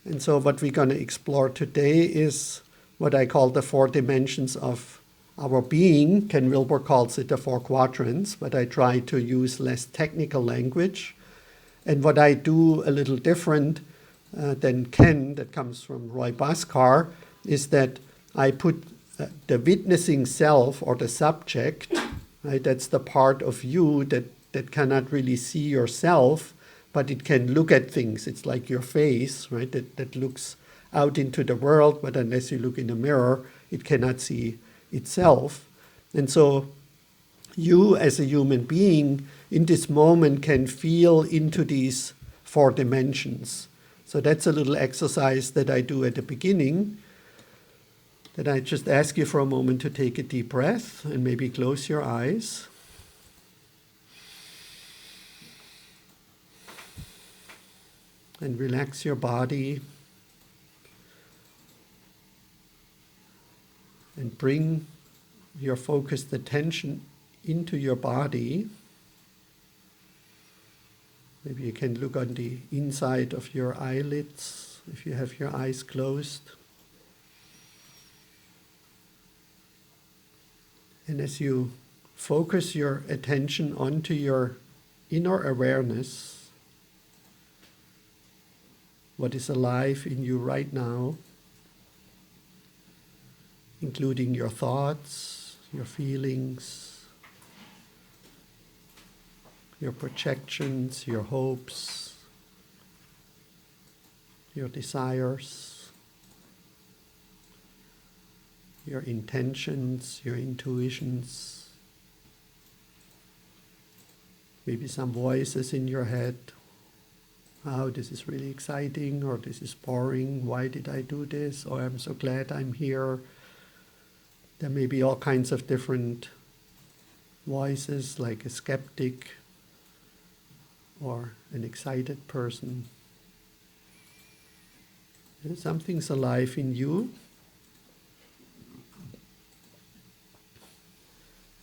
And so what we're going to explore today is what I call the four dimensions of our being. Ken Wilber calls it the four quadrants, but I try to use less technical language. And what I do a little different than Ken, that comes from Roy Bhaskar, is that I put the witnessing self or the subject, right, that's the part of you that cannot really see yourself, but it can look at things. It's like your face, right, that looks out into the world, but unless you look in a mirror, it cannot see itself. And so you as a human being in this moment can feel into these four dimensions. So that's a little exercise that I do at the beginning, that I just ask you for a moment to take a deep breath and maybe close your eyes. And relax your body. And bring your focused attention into your body. Maybe you can look on the inside of your eyelids if you have your eyes closed. And as you focus your attention onto your inner awareness, what is alive in you right now, including your thoughts, your feelings, your projections, your hopes, your desires, your intentions, your intuitions, maybe some voices in your head. Oh, this is really exciting, or this is boring, why did I do this, or I'm so glad I'm here. There may be all kinds of different voices, like a skeptic or an excited person. Something's alive in you.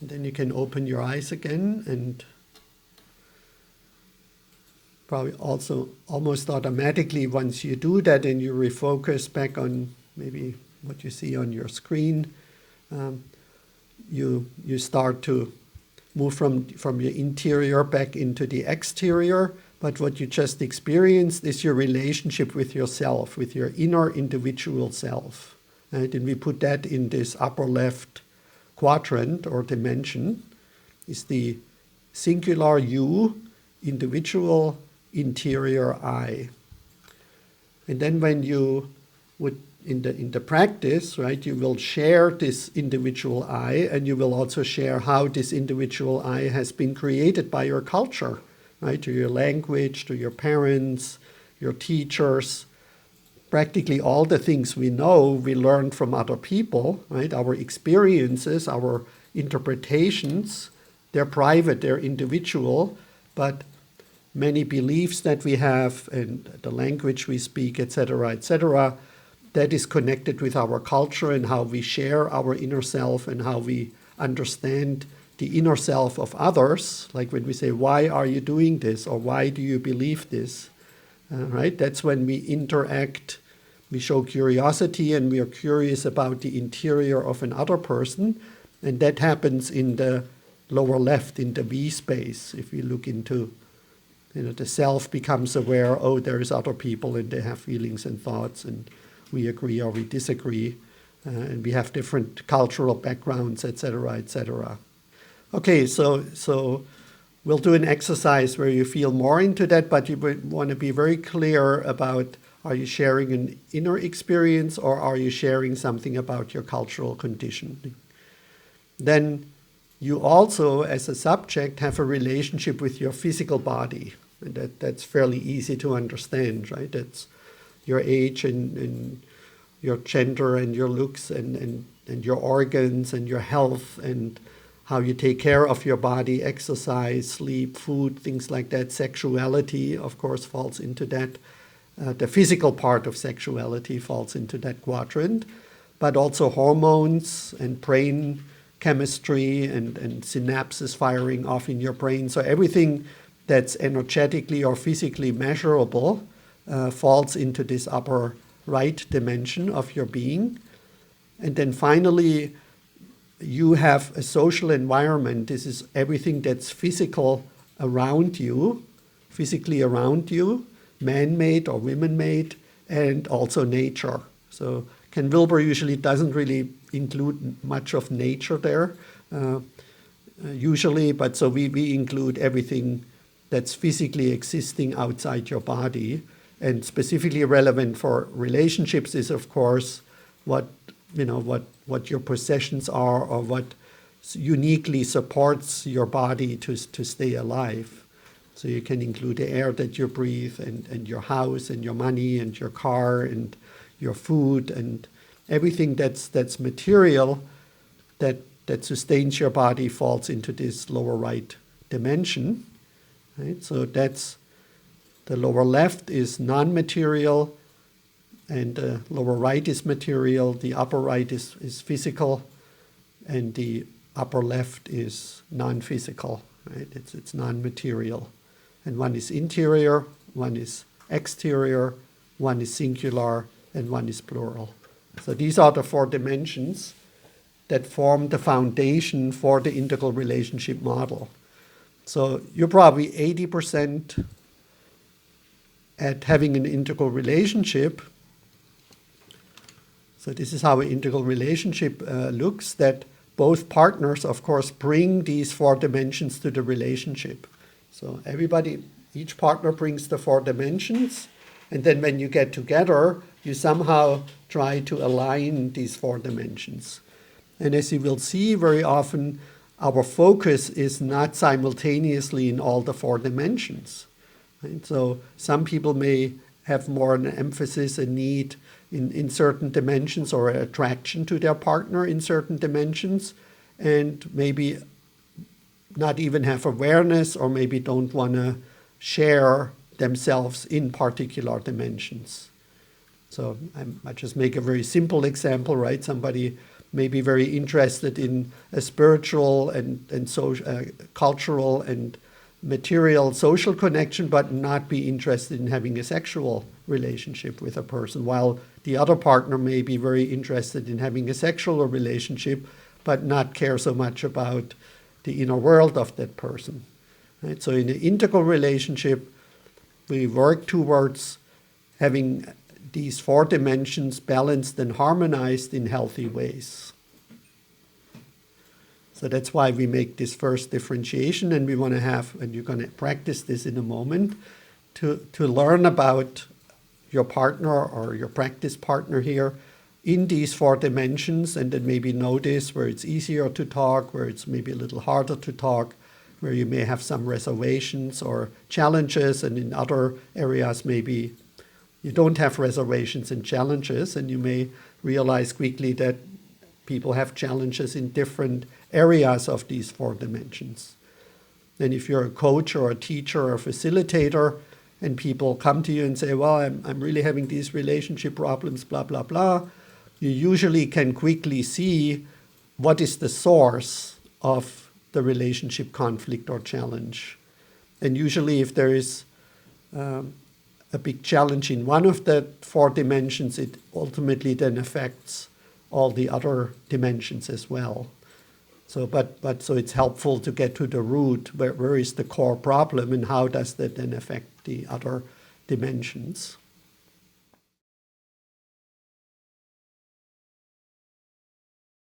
And then you can open your eyes again, and probably also almost automatically once you do that and you refocus back on maybe what you see on your screen, you start to move from your interior back into the exterior. But what you just experienced is your relationship with yourself, with your inner individual self. Right? And we put that in this upper left quadrant or dimension, is the singular you, individual interior I. And then when you would in the practice, right, you will share this individual I, and you will also share how this individual I has been created by your culture, right, to your language, to your parents, your teachers. Practically all the things we know, we learned from other people, right? Our experiences, our interpretations, they're private, they're individual, but many beliefs that we have and the language we speak, etc., that is connected with our culture and how we share our inner self and how we understand the inner self of others. Like when we say, why are you doing this? Or why do you believe this? Right? That's when we interact, we show curiosity and we are curious about the interior of another person. And that happens in the lower left, in the V space. If we look into, the self becomes aware, oh, there's other people and they have feelings and thoughts and we agree or we disagree. And we have different cultural backgrounds, etc., etc. Okay, so we'll do an exercise where you feel more into that, but you want to be very clear about, are you sharing an inner experience or are you sharing something about your cultural conditioning? Then you also, as a subject, have a relationship with your physical body. And that's fairly easy to understand, right? That's your age and your gender and your looks and your organs and your health and how you take care of your body, exercise, sleep, food, things like that. Sexuality, of course, falls into that. The physical part of sexuality falls into that quadrant, but also hormones and brain chemistry and synapses firing off in your brain. So everything that's energetically or physically measurable falls into this upper right dimension of your being. And then finally, you have a social environment. This is everything that's physical around you, physically around you, man-made or women-made, and also nature. So Ken Wilber usually doesn't really include much of nature there, usually, but so we include everything that's physically existing outside your body. And specifically relevant for relationships is, of course, what your possessions are, or what uniquely supports your body to stay alive. So you can include the air that you breathe, and your house, and your money, and your car, and your food, and everything that's material that sustains your body falls into this lower right dimension. Right? So that's the lower left is non-material, and the lower right is material. The upper right is physical, and the upper left is non-physical. Right? It's non-material. And one is interior, one is exterior, one is singular, and one is plural. So these are the 4 dimensions that form the foundation for the integral relationship model. So you're probably 80% at having an integral relationship. So this is how an integral relationship looks, that both partners, of course, bring these 4 dimensions to the relationship. So each partner brings the 4 dimensions, and then when you get together, you somehow try to align these 4 dimensions. And as you will see, very often our focus is not simultaneously in all the 4 dimensions. Right? So some people may have more an emphasis, a need in certain dimensions, or an attraction to their partner in certain dimensions, and maybe not even have awareness, or maybe don't want to share themselves in particular dimensions. So I just make a very simple example, right? Somebody may be very interested in a spiritual and social, cultural and material social connection, but not be interested in having a sexual relationship with a person, while the other partner may be very interested in having a sexual relationship, but not care so much about the inner world of that person. Right? So in an integral relationship, we work towards having these 4 dimensions balanced and harmonized in healthy ways. So that's why we make this first differentiation, and we want to have, and you're going to practice this in a moment, to learn about your partner or your practice partner here in these 4 dimensions, and then maybe notice where it's easier to talk, where it's maybe a little harder to talk, where you may have some reservations or challenges, and in other areas maybe you don't have reservations and challenges, and you may realize quickly that people have challenges in different areas of these 4 dimensions. And if you're a coach or a teacher or a facilitator, and people come to you and say, well, I'm really having these relationship problems, blah, blah, blah, you usually can quickly see what is the source of the relationship conflict or challenge. And usually if there is a big challenge in one of the 4 dimensions, it ultimately then affects all the other dimensions as well. So, so it's helpful to get to the root, where is the core problem, and how does that then affect the other dimensions.